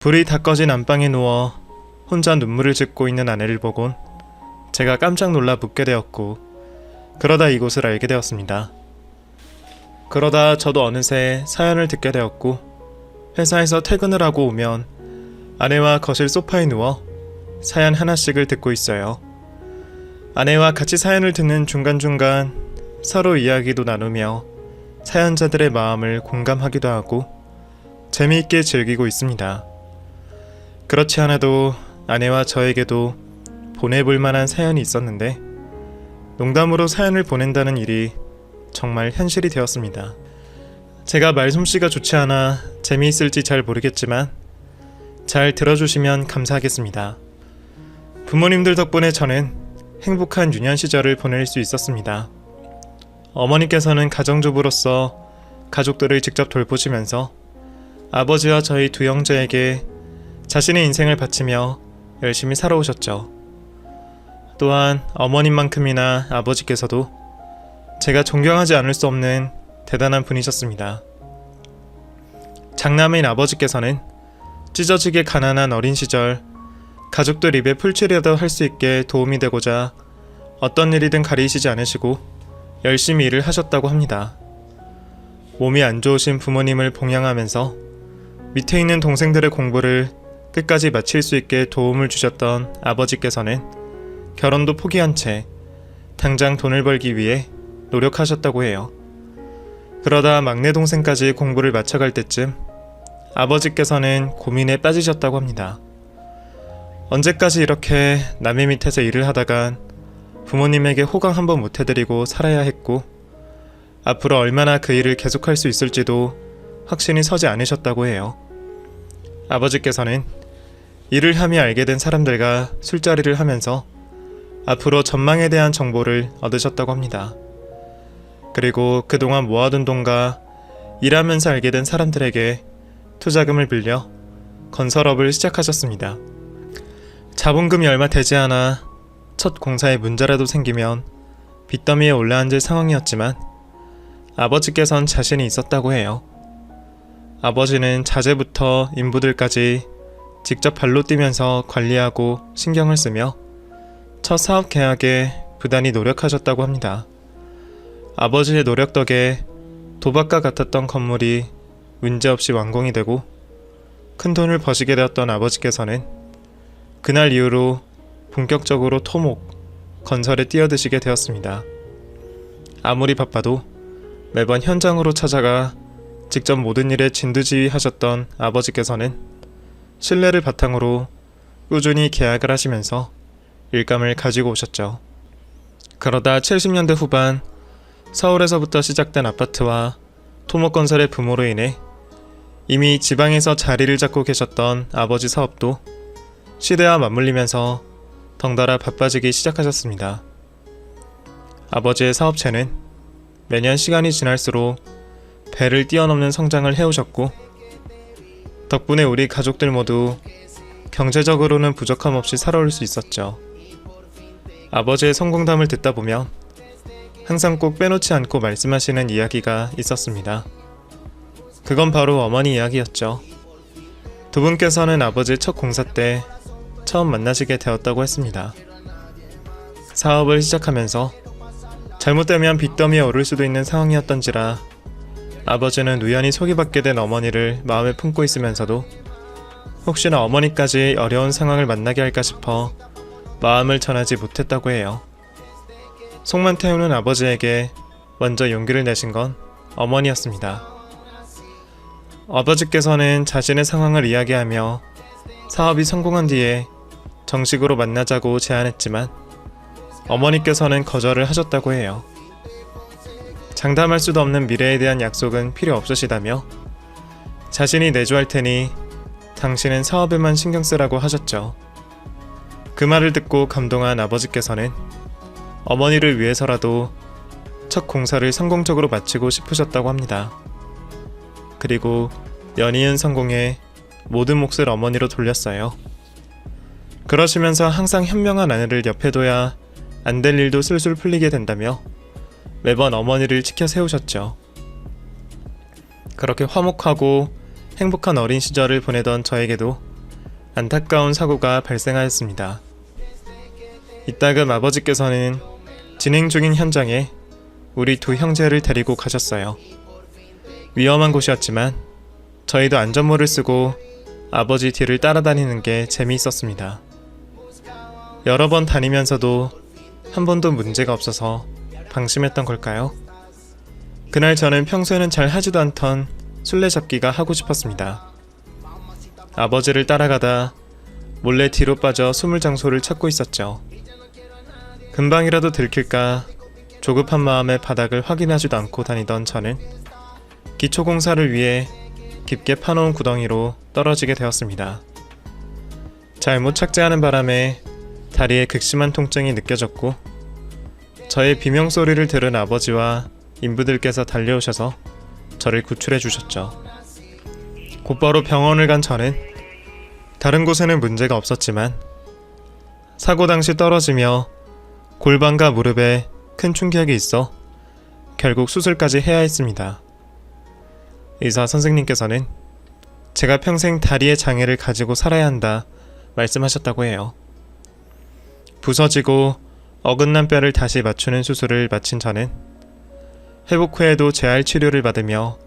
불이 다 꺼진 안방에 누워 혼자 눈물을 짓고 있는 아내를 보곤 제가 깜짝 놀라 묻게 되었고, 그러다 이곳을 알게 되었습니다. 그러다 저도 어느새 사연을 듣게 되었고, 회사에서 퇴근을 하고 오면 아내와 거실 소파에 누워 사연 하나씩을 듣고 있어요. 아내와 같이 사연을 듣는 중간중간 서로 이야기도 나누며 사연자들의 마음을 공감하기도 하고 재미있게 즐기고 있습니다. 그렇지 않아도 아내와 저에게도 보내볼 만한 사연이 있었는데, 농담으로 사연을 보낸다는 일이 정말 현실이 되었습니다. 제가 말솜씨가 좋지 않아 재미있을지 잘 모르겠지만 잘 들어주시면 감사하겠습니다. 부모님들 덕분에 저는 행복한 유년 시절을 보낼 수 있었습니다. 어머니께서는 가정주부로서 가족들을 직접 돌보시면서 아버지와 저희 두 형제에게 자신의 인생을 바치며 열심히 살아오셨죠. 또한 어머님만큼이나 아버지께서도 제가 존경하지 않을 수 없는 대단한 분이셨습니다. 장남인 아버지께서는 찢어지게 가난한 어린 시절 가족들 입에 풀칠이라도 할 수 있게 도움이 되고자 어떤 일이든 가리시지 않으시고 열심히 일을 하셨다고 합니다. 몸이 안 좋으신 부모님을 봉양하면서 밑에 있는 동생들의 공부를 끝까지 마칠 수 있게 도움을 주셨던 아버지께서는 결혼도 포기한 채 당장 돈을 벌기 위해 노력하셨다고 해요. 그러다 막내 동생까지 공부를 마쳐갈 때쯤 아버지께서는 고민에 빠지셨다고 합니다. 언제까지 이렇게 남의 밑에서 일을 하다간 부모님에게 호강 한번 못 해드리고 살아야 했고, 앞으로 얼마나 그 일을 계속할 수 있을지도 확신이 서지 않으셨다고 해요. 아버지께서는 일을 하며 알게 된 사람들과 술자리를 하면서 앞으로 전망에 대한 정보를 얻으셨다고 합니다. 그리고 그동안 모아둔 돈과 일하면서 알게 된 사람들에게 투자금을 빌려 건설업을 시작하셨습니다. 자본금이 얼마 되지 않아 첫 공사에 문제라도 생기면 빚더미에 올라앉을 상황이었지만 아버지께선 자신이 있었다고 해요. 아버지는 자재부터 인부들까지 직접 발로 뛰면서 관리하고 신경을 쓰며 첫 사업 계약에 부단히 노력하셨다고 합니다. 아버지의 노력 덕에 도박과 같았던 건물이 문제없이 완공이 되고 큰 돈을 버시게 되었던 아버지께서는 그날 이후로 본격적으로 토목, 건설에 뛰어드시게 되었습니다. 아무리 바빠도 매번 현장으로 찾아가 직접 모든 일에 진두지휘하셨던 아버지께서는 신뢰를 바탕으로 꾸준히 계약을 하시면서 일감을 가지고 오셨죠. 그러다 70년대 후반 서울에서부터 시작된 아파트와 토목건설의 부모로 인해 이미 지방에서 자리를 잡고 계셨던 아버지 사업도 시대와 맞물리면서 덩달아 바빠지기 시작하셨습니다. 아버지의 사업체는 매년 시간이 지날수록 배를 뛰어넘는 성장을 해오셨고, 덕분에 우리 가족들 모두 경제적으로는 부족함 없이 살아올 수 있었죠. 아버지의 성공담을 듣다 보면 항상 꼭 빼놓지 않고 말씀하시는 이야기가 있었습니다. 그건 바로 어머니 이야기였죠. 두 분께서는 아버지의 첫 공사 때 처음 만나시게 되었다고 했습니다. 사업을 시작하면서 잘못되면 빚더미에 오를 수도 있는 상황이었던지라 아버지는 우연히 소개받게 된 어머니를 마음에 품고 있으면서도 혹시나 어머니까지 어려운 상황을 만나게 할까 싶어 마음을 전하지 못했다고 해요. 속만 태우는 아버지에게 먼저 용기를 내신 건 어머니였습니다. 아버지께서는 자신의 상황을 이야기하며 사업이 성공한 뒤에 정식으로 만나자고 제안했지만 어머니께서는 거절을 하셨다고 해요. 장담할 수도 없는 미래에 대한 약속은 필요 없으시다며 자신이 내조할 테니 당신은 사업에만 신경 쓰라고 하셨죠. 그 말을 듣고 감동한 아버지께서는 어머니를 위해서라도 첫 공사를 성공적으로 마치고 싶으셨다고 합니다. 그리고 연이은 성공에 모든 몫을 어머니로 돌렸어요. 그러시면서 항상 현명한 아내를 옆에 둬야 안 될 일도 술술 풀리게 된다며 매번 어머니를 지켜 세우셨죠. 그렇게 화목하고 행복한 어린 시절을 보내던 저에게도 안타까운 사고가 발생하였습니다. 이따금 아버지께서는 진행 중인 현장에 우리 두 형제를 데리고 가셨어요. 위험한 곳이었지만 저희도 안전모를 쓰고 아버지 뒤를 따라다니는 게 재미있었습니다. 여러 번 다니면서도 한 번도 문제가 없어서 방심했던 걸까요? 그날 저는 평소에는 잘 하지도 않던 술래잡기가 하고 싶었습니다. 아버지를 따라가다 몰래 뒤로 빠져 숨을 장소를 찾고 있었죠. 금방이라도 들킬까 조급한 마음에 바닥을 확인하지도 않고 다니던 저는 기초공사를 위해 깊게 파놓은 구덩이로 떨어지게 되었습니다. 잘못 착지하는 바람에 다리에 극심한 통증이 느껴졌고 저의 비명소리를 들은 아버지와 인부들께서 달려오셔서 저를 구출해 주셨죠. 곧바로 병원을 간 저는 다른 곳에는 문제가 없었지만 사고 당시 떨어지며 골반과 무릎에 큰 충격이 있어 결국 수술까지 해야 했습니다. 의사 선생님께서는 제가 평생 다리의 장애를 가지고 살아야 한다 말씀하셨다고 해요. 부서지고 어긋난 뼈를 다시 맞추는 수술을 마친 저는 회복 후에도 재활 치료를 받으며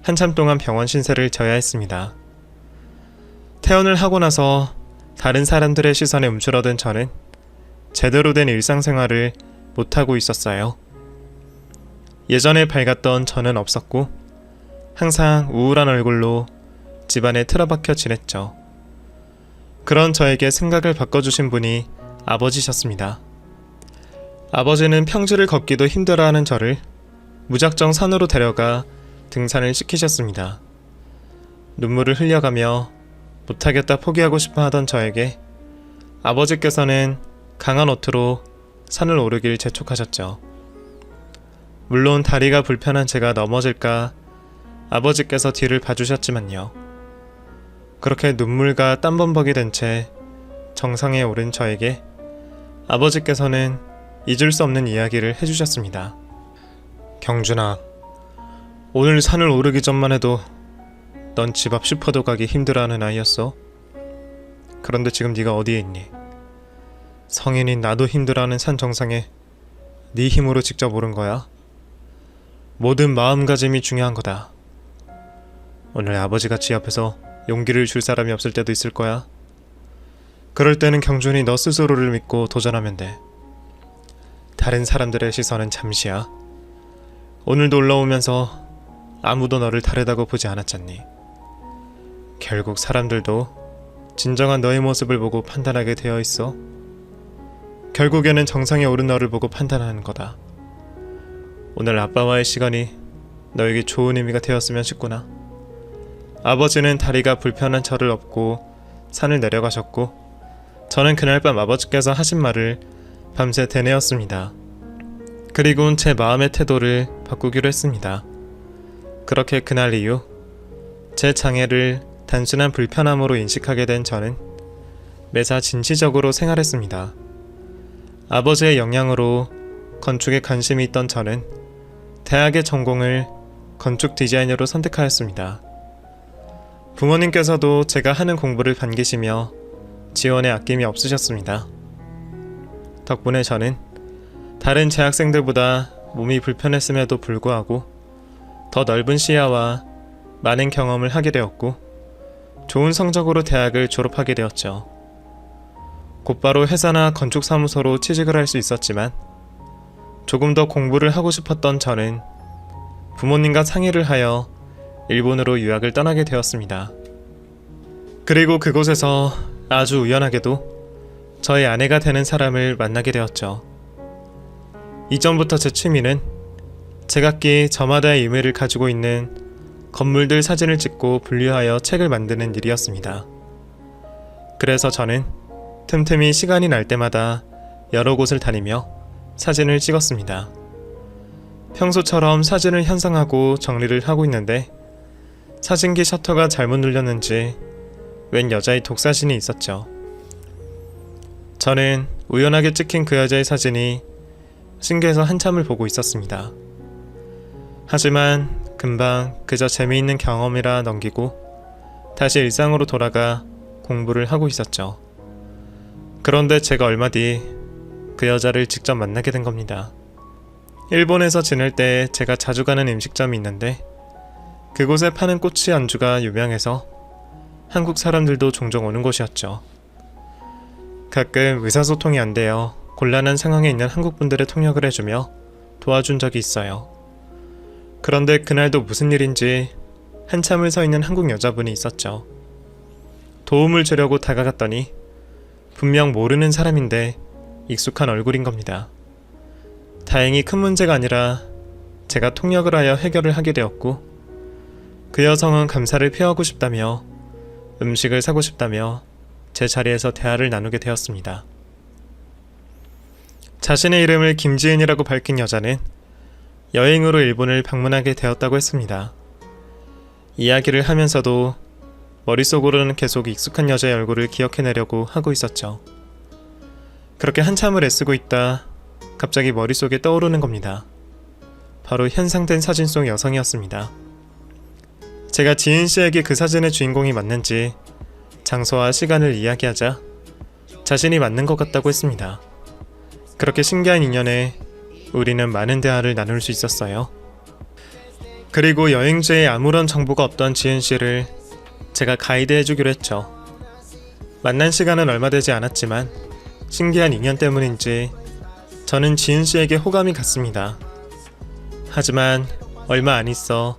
한참 동안 병원 신세를 져야 했습니다. 퇴원을 하고 나서 다른 사람들의 시선에 움츠러든 저는 제대로 된 일상생활을 못하고 있었어요. 예전에 밝았던 저는 없었고 항상 우울한 얼굴로 집안에 틀어박혀 지냈죠. 그런 저에게 생각을 바꿔주신 분이 아버지셨습니다. 아버지는 평지를 걷기도 힘들어하는 저를 무작정 산으로 데려가 등산을 시키셨습니다. 눈물을 흘려가며 못하겠다 포기하고 싶어 하던 저에게 아버지께서는 강한 어투로 산을 오르길 재촉하셨죠. 물론 다리가 불편한 제가 넘어질까 아버지께서 뒤를 봐주셨지만요. 그렇게 눈물과 땀범벅이 된 채 정상에 오른 저에게 아버지께서는 잊을 수 없는 이야기를 해주셨습니다. 경준아, 오늘 산을 오르기 전만 해도 넌 집 앞 슈퍼도 가기 힘들어하는 아이였어. 그런데 지금 네가 어디에 있니? 성인인 나도 힘들어하는 산 정상에 네 힘으로 직접 오른 거야. 모든 마음가짐이 중요한 거다. 오늘 아버지같이 옆에서 용기를 줄 사람이 없을 때도 있을 거야. 그럴 때는 경준이 너 스스로를 믿고 도전하면 돼. 다른 사람들의 시선은 잠시야. 오늘도 올라오면서 아무도 너를 다르다고 보지 않았잖니. 결국 사람들도 진정한 너의 모습을 보고 판단하게 되어 있어. 결국에는 정상에 오른 너를 보고 판단하는 거다. 오늘 아빠와의 시간이 너에게 좋은 의미가 되었으면 싶구나. 아버지는 다리가 불편한 저를 업고 산을 내려가셨고 저는 그날 밤 아버지께서 하신 말을 밤새 되뇌었습니다. 그리고는 제 마음의 태도를 바꾸기로 했습니다. 그렇게 그날 이후 제 장애를 단순한 불편함으로 인식하게 된 저는 매사 진취적으로 생활했습니다. 아버지의 영향으로 건축에 관심이 있던 저는 대학의 전공을 건축 디자이너로 선택하였습니다. 부모님께서도 제가 하는 공부를 반기시며 지원에 아낌이 없으셨습니다. 덕분에 저는 다른 재학생들보다 몸이 불편했음에도 불구하고 더 넓은 시야와 많은 경험을 하게 되었고 좋은 성적으로 대학을 졸업하게 되었죠. 곧바로 회사나 건축사무소로 취직을 할 수 있었지만 조금 더 공부를 하고 싶었던 저는 부모님과 상의를 하여 일본으로 유학을 떠나게 되었습니다. 그리고 그곳에서 아주 우연하게도 저의 아내가 되는 사람을 만나게 되었죠. 이전부터 제 취미는 제각기 저마다의 의미를 가지고 있는 건물들 사진을 찍고 분류하여 책을 만드는 일이었습니다. 그래서 저는 틈틈이 시간이 날 때마다 여러 곳을 다니며 사진을 찍었습니다. 평소처럼 사진을 현상하고 정리를 하고 있는데 사진기 셔터가 잘못 눌렸는지 웬 여자의 독사진이 있었죠. 저는 우연하게 찍힌 그 여자의 사진이 신기해서 한참을 보고 있었습니다. 하지만 금방 그저 재미있는 경험이라 넘기고 다시 일상으로 돌아가 공부를 하고 있었죠. 그런데 제가 얼마 뒤 그 여자를 직접 만나게 된 겁니다. 일본에서 지낼 때 제가 자주 가는 음식점이 있는데 그곳에 파는 꼬치 안주가 유명해서 한국 사람들도 종종 오는 곳이었죠. 가끔 의사소통이 안 되어 곤란한 상황에 있는 한국 분들의 통역을 해주며 도와준 적이 있어요. 그런데 그날도 무슨 일인지 한참을 서 있는 한국 여자분이 있었죠. 도움을 주려고 다가갔더니 분명 모르는 사람인데 익숙한 얼굴인 겁니다. 다행히 큰 문제가 아니라 제가 통역을 하여 해결을 하게 되었고 그 여성은 감사를 표하고 싶다며 음식을 사고 싶다며 제 자리에서 대화를 나누게 되었습니다. 자신의 이름을 김지은이라고 밝힌 여자는 여행으로 일본을 방문하게 되었다고 했습니다. 이야기를 하면서도 머릿속으로는 계속 익숙한 여자의 얼굴을 기억해내려고 하고 있었죠. 그렇게 한참을 애쓰고 있다 갑자기 머릿속에 떠오르는 겁니다. 바로 현상된 사진 속 여성이었습니다. 제가 지은 씨에게 그 사진의 주인공이 맞는지 장소와 시간을 이야기하자 자신이 맞는 것 같다고 했습니다. 그렇게 신기한 인연에 우리는 많은 대화를 나눌 수 있었어요. 그리고 여행지에 아무런 정보가 없던 지은 씨를 제가 가이드 해주기로 했죠. 만난 시간은 얼마 되지 않았지만 신기한 인연 때문인지 저는 지은 씨에게 호감이 갔습니다. 하지만 얼마 안 있어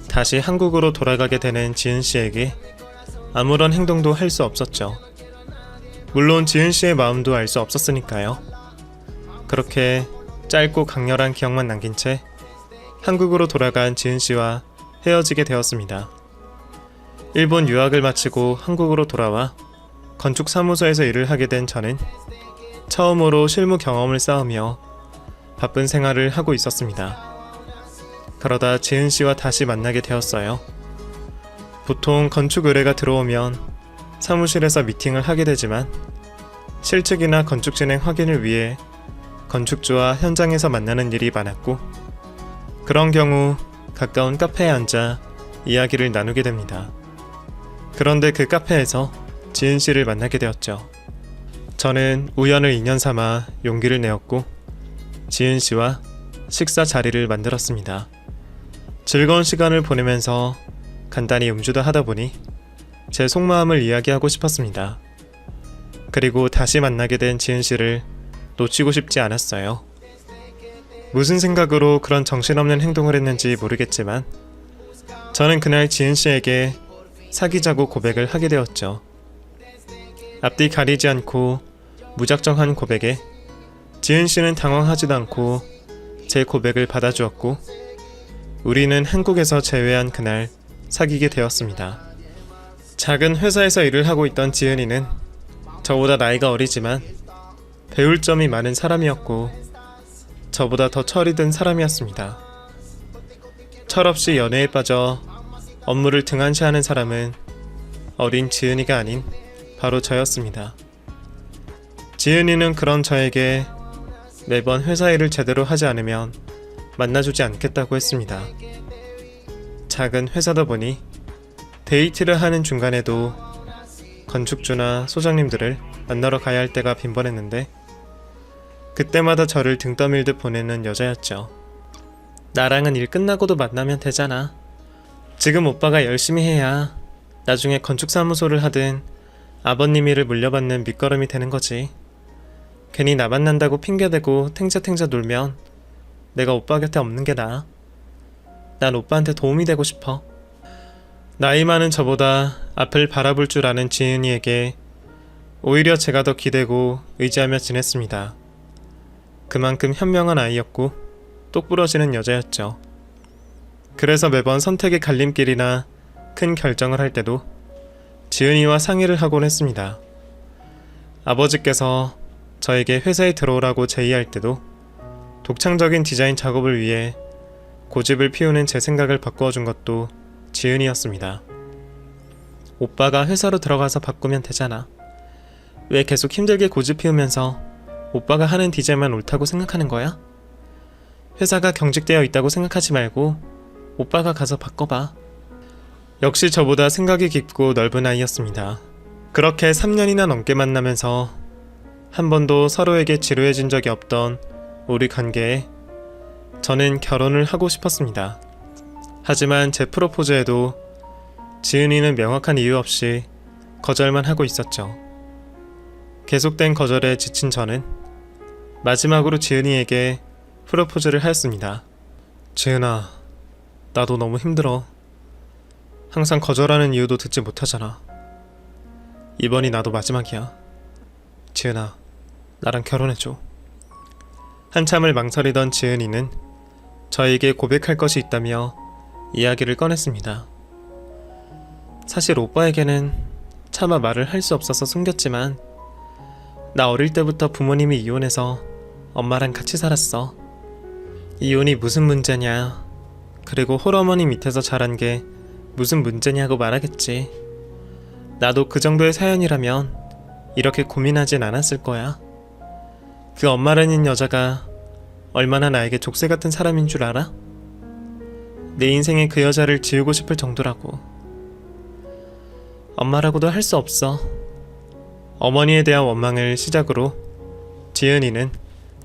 다시 한국으로 돌아가게 되는 지은 씨에게 아무런 행동도 할 수 없었죠. 물론 지은 씨의 마음도 알 수 없었으니까요. 그렇게 짧고 강렬한 기억만 남긴 채 한국으로 돌아간 지은 씨와 헤어지게 되었습니다. 일본 유학을 마치고 한국으로 돌아와 건축사무소에서 일을 하게 된 저는 처음으로 실무 경험을 쌓으며 바쁜 생활을 하고 있었습니다. 그러다 지은 씨와 다시 만나게 되었어요. 보통 건축 의뢰가 들어오면 사무실에서 미팅을 하게 되지만 실측이나 건축 진행 확인을 위해 건축주와 현장에서 만나는 일이 많았고 그런 경우 가까운 카페에 앉아 이야기를 나누게 됩니다. 그런데 그 카페에서 지은 씨를 만나게 되었죠. 저는 우연을 인연 삼아 용기를 내었고 지은 씨와 식사 자리를 만들었습니다. 즐거운 시간을 보내면서 간단히 음주도 하다 보니 제 속마음을 이야기하고 싶었습니다. 그리고 다시 만나게 된 지은 씨를 놓치고 싶지 않았어요. 무슨 생각으로 그런 정신없는 행동을 했는지 모르겠지만 저는 그날 지은 씨에게 사귀자고 고백을 하게 되었죠. 앞뒤 가리지 않고 무작정한 고백에 지은 씨는 당황하지도 않고 제 고백을 받아주었고 우리는 한국에서 재회한 그날 사귀게 되었습니다. 작은 회사에서 일을 하고 있던 지은이는 저보다 나이가 어리지만 배울 점이 많은 사람이었고 저보다 더 철이 든 사람이었습니다. 철없이 연애에 빠져 업무를 등한시하는 사람은 어린 지은이가 아닌 바로 저였습니다. 지은이는 그런 저에게 매번 회사 일을 제대로 하지 않으면 만나주지 않겠다고 했습니다. 작은 회사다 보니 데이트를 하는 중간에도 건축주나 소장님들을 만나러 가야 할 때가 빈번했는데 그때마다 저를 등 떠밀듯 보내는 여자였죠. 나랑은 일 끝나고도 만나면 되잖아. 지금 오빠가 열심히 해야 나중에 건축사무소를 하든 아버님 일을 물려받는 밑거름이 되는 거지. 괜히 나 만난다고 핑계대고 탱자탱자 놀면 내가 오빠 곁에 없는 게 나아. 난 오빠한테 도움이 되고 싶어. 나이 많은 저보다 앞을 바라볼 줄 아는 지은이에게 오히려 제가 더 기대고 의지하며 지냈습니다. 그만큼 현명한 아이였고 똑부러지는 여자였죠. 그래서 매번 선택의 갈림길이나 큰 결정을 할 때도 지은이와 상의를 하곤 했습니다. 아버지께서 저에게 회사에 들어오라고 제의할 때도 독창적인 디자인 작업을 위해 고집을 피우는 제 생각을 바꾸어 준 것도 지은이였습니다. 오빠가 회사로 들어가서 바꾸면 되잖아. 왜 계속 힘들게 고집 피우면서 오빠가 하는 디자인만 옳다고 생각하는 거야? 회사가 경직되어 있다고 생각하지 말고 오빠가 가서 바꿔봐. 역시 저보다 생각이 깊고 넓은 아이였습니다. 그렇게 3년이나 넘게 만나면서 한 번도 서로에게 지루해진 적이 없던 우리 관계에 저는 결혼을 하고 싶었습니다. 하지만 제 프로포즈에도 지은이는 명확한 이유 없이 거절만 하고 있었죠. 계속된 거절에 지친 저는 마지막으로 지은이에게 프로포즈를 하였습니다. 지은아, 나도 너무 힘들어. 항상 거절하는 이유도 듣지 못하잖아. 이번이 나도 마지막이야. 지은아, 나랑 결혼해줘. 한참을 망설이던 지은이는 저에게 고백할 것이 있다며 이야기를 꺼냈습니다. 사실 오빠에게는 차마 말을 할 수 없어서 숨겼지만 나 어릴 때부터 부모님이 이혼해서 엄마랑 같이 살았어. 이혼이 무슨 문제냐, 그리고 홀어머니 밑에서 자란 게 무슨 문제냐고 말하겠지. 나도 그 정도의 사연이라면 이렇게 고민하진 않았을 거야. 그 엄마라는 여자가 얼마나 나에게 족쇄 같은 사람인 줄 알아? 내 인생에 그 여자를 지우고 싶을 정도라고. 엄마라고도 할 수 없어. 어머니에 대한 원망을 시작으로 지은이는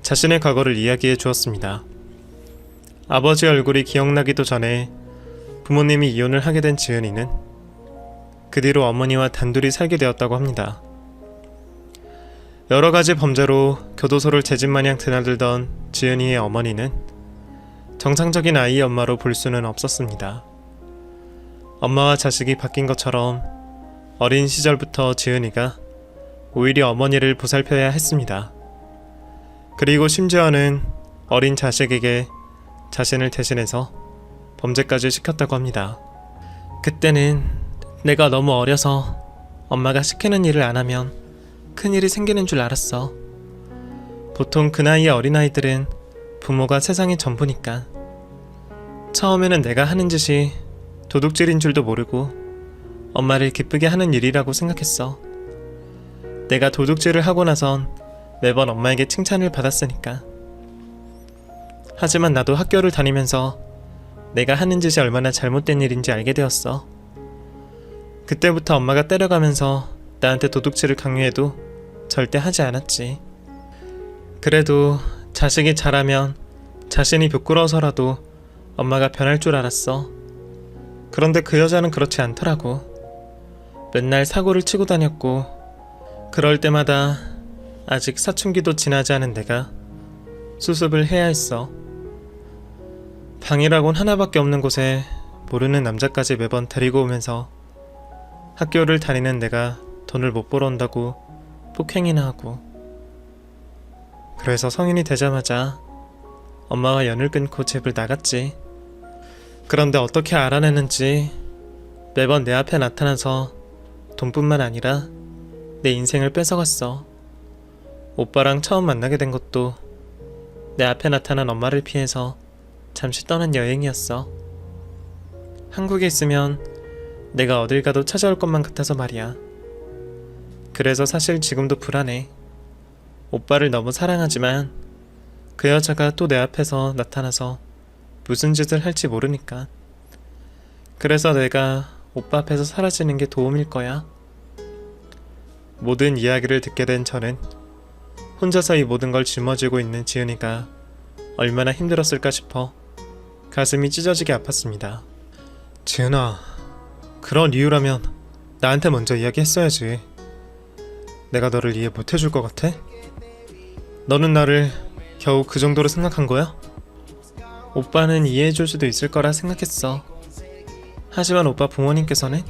자신의 과거를 이야기해 주었습니다. 아버지 얼굴이 기억나기도 전에 부모님이 이혼을 하게 된 지은이는 그 뒤로 어머니와 단둘이 살게 되었다고 합니다. 여러 가지 범죄로 교도소를 제집마냥 드나들던 지은이의 어머니는 정상적인 아이의 엄마로 볼 수는 없었습니다. 엄마와 자식이 바뀐 것처럼 어린 시절부터 지은이가 오히려 어머니를 보살펴야 했습니다. 그리고 심지어는 어린 자식에게 자신을 대신해서 범죄까지 시켰다고 합니다. 그때는 내가 너무 어려서 엄마가 시키는 일을 안 하면 큰일이 생기는 줄 알았어. 보통 그 나이의 어린아이들은 부모가 세상의 전부니까. 처음에는 내가 하는 짓이 도둑질인 줄도 모르고 엄마를 기쁘게 하는 일이라고 생각했어. 내가 도둑질을 하고 나선 매번 엄마에게 칭찬을 받았으니까. 하지만 나도 학교를 다니면서 내가 하는 짓이 얼마나 잘못된 일인지 알게 되었어. 그때부터 엄마가 때려가면서 나한테 도둑질을 강요해도 절대 하지 않았지. 그래도 자식이 잘하면 자신이 부끄러워서라도 엄마가 변할 줄 알았어. 그런데 그 여자는 그렇지 않더라고. 맨날 사고를 치고 다녔고, 그럴 때마다 아직 사춘기도 지나지 않은 내가 수습을 해야 했어. 방이라곤 하나밖에 없는 곳에 모르는 남자까지 매번 데리고 오면서 학교를 다니는 내가 돈을 못 벌어온다고 폭행이나 하고. 그래서 성인이 되자마자 엄마와 연을 끊고 집을 나갔지. 그런데 어떻게 알아내는지 매번 내 앞에 나타나서 돈뿐만 아니라 내 인생을 뺏어갔어. 오빠랑 처음 만나게 된 것도 내 앞에 나타난 엄마를 피해서 잠시 떠난 여행이었어. 한국에 있으면 내가 어딜 가도 찾아올 것만 같아서 말이야. 그래서 사실 지금도 불안해. 오빠를 너무 사랑하지만 그 여자가 또 내 앞에서 나타나서 무슨 짓을 할지 모르니까. 그래서 내가 오빠 앞에서 사라지는 게 도움일 거야. 모든 이야기를 듣게 된 저는 혼자서 이 모든 걸 짊어지고 있는 지은이가 얼마나 힘들었을까 싶어 가슴이 찢어지게 아팠습니다. 지은아, 그런 이유라면 나한테 먼저 이야기했어야지. 내가 너를 이해 못해줄 것 같아? 너는 나를 겨우 그 정도로 생각한 거야? 오빠는 이해해줄 수도 있을 거라 생각했어. 하지만 오빠 부모님께서는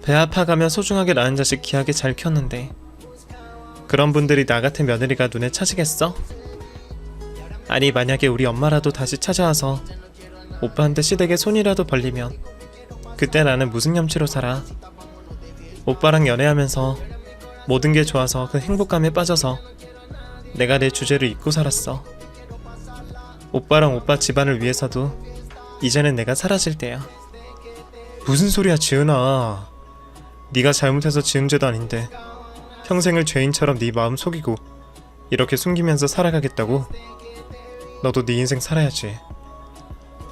배 아파가며 소중하게 낳은 자식 귀하게 잘 키웠는데 그런 분들이 나 같은 며느리가 눈에 차시겠어? 아니, 만약에 우리 엄마라도 다시 찾아와서 오빠한테 시댁에 손이라도 벌리면 그때 나는 무슨 염치로 살아? 오빠랑 연애하면서 모든 게 좋아서 그 행복감에 빠져서 내가 내 주제를 잊고 살았어. 오빠랑 오빠 집안을 위해서도 이제는 내가 사라질 때야. 무슨 소리야, 지은아. 네가 잘못해서 지은 죄도 아닌데 평생을 죄인처럼 네 마음 속이고 이렇게 숨기면서 살아가겠다고? 너도 네 인생 살아야지.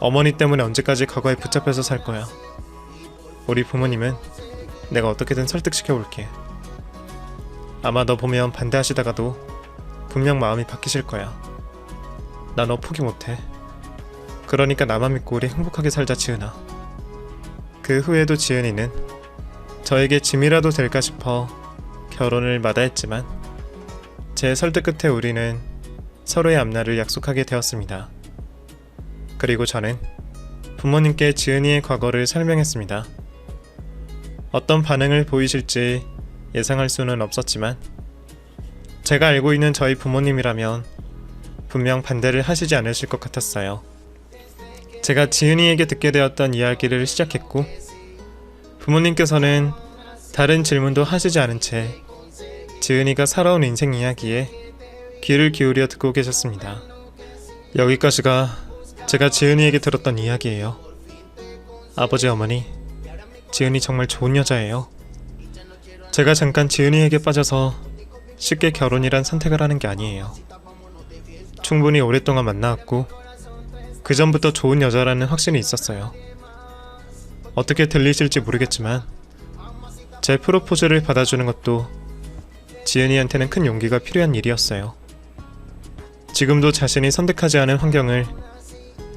어머니 때문에 언제까지 과거에 붙잡혀서 살 거야. 우리 부모님은 내가 어떻게든 설득시켜볼게. 아마 너 보면 반대하시다가도 분명 마음이 바뀌실 거야. 나 너 포기 못해. 그러니까 나만 믿고 우리 행복하게 살자, 지은아. 그 후에도 지은이는 저에게 짐이라도 될까 싶어 결혼을 마다했지만 제 설득 끝에 우리는 서로의 앞날을 약속하게 되었습니다. 그리고 저는 부모님께 지은이의 과거를 설명했습니다. 어떤 반응을 보이실지 예상할 수는 없었지만 제가 알고 있는 저희 부모님이라면 분명 반대를 하시지 않으실 것 같았어요. 제가 지은이에게 듣게 되었던 이야기를 시작했고 부모님께서는 다른 질문도 하시지 않은 채 지은이가 살아온 인생 이야기에 귀를 기울여 듣고 계셨습니다. 여기까지가 제가 지은이에게 들었던 이야기예요. 아버지, 어머니, 지은이 정말 좋은 여자예요. 제가 잠깐 지은이에게 빠져서 쉽게 결혼이란 선택을 하는 게 아니에요. 충분히 오랫동안 만나왔고 그 전부터 좋은 여자라는 확신이 있었어요. 어떻게 들리실지 모르겠지만 제 프로포즈를 받아주는 것도 지은이한테는 큰 용기가 필요한 일이었어요. 지금도 자신이 선택하지 않은 환경을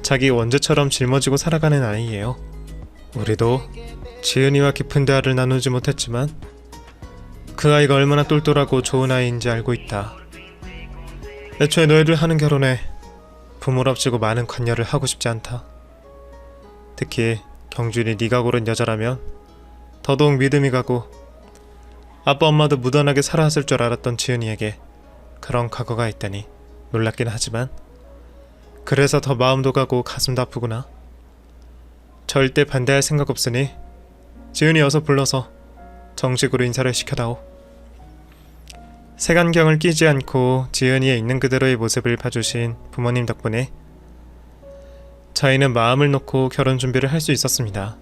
자기 원죄처럼 짊어지고 살아가는 아이예요. 우리도 지은이와 깊은 대화를 나누지 못했지만 그 아이가 얼마나 똘똘하고 좋은 아이인지 알고 있다. 애초에 너희들 하는 결혼에 부모랍시고 많은 관여를 하고 싶지 않다. 특히 경준이 네가 고른 여자라면 더더욱 믿음이 가고 아빠 엄마도 무던하게 살아왔을 줄 알았던 지은이에게 그런 과거가 있다니 놀랍긴 하지만 그래서 더 마음도 가고 가슴도 아프구나. 절대 반대할 생각 없으니 지은이 어서 불러서 정식으로 인사를 시켜다오. 색안경을 끼지 않고 지은이의 있는 그대로의 모습을 봐주신 부모님 덕분에 저희는 마음을 놓고 결혼 준비를 할 수 있었습니다.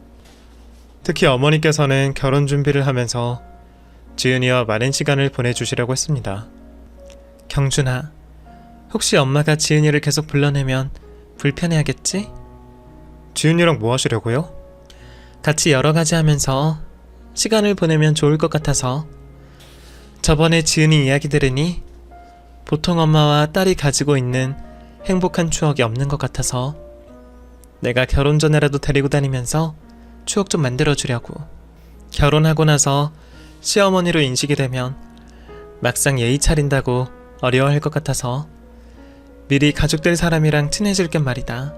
특히 어머니께서는 결혼 준비를 하면서 지은이와 많은 시간을 보내주시려고 했습니다. 경준아, 혹시 엄마가 지은이를 계속 불러내면 불편해하겠지? 지은이랑 뭐 하시려고요? 같이 여러 가지 하면서 시간을 보내면 좋을 것 같아서. 저번에 지은이 이야기 들으니 보통 엄마와 딸이 가지고 있는 행복한 추억이 없는 것 같아서 내가 결혼 전에라도 데리고 다니면서 추억 좀 만들어주려고. 결혼하고 나서 시어머니로 인식이 되면 막상 예의 차린다고 어려워할 것 같아서 미리 가족 될 사람이랑 친해질 겸 말이다.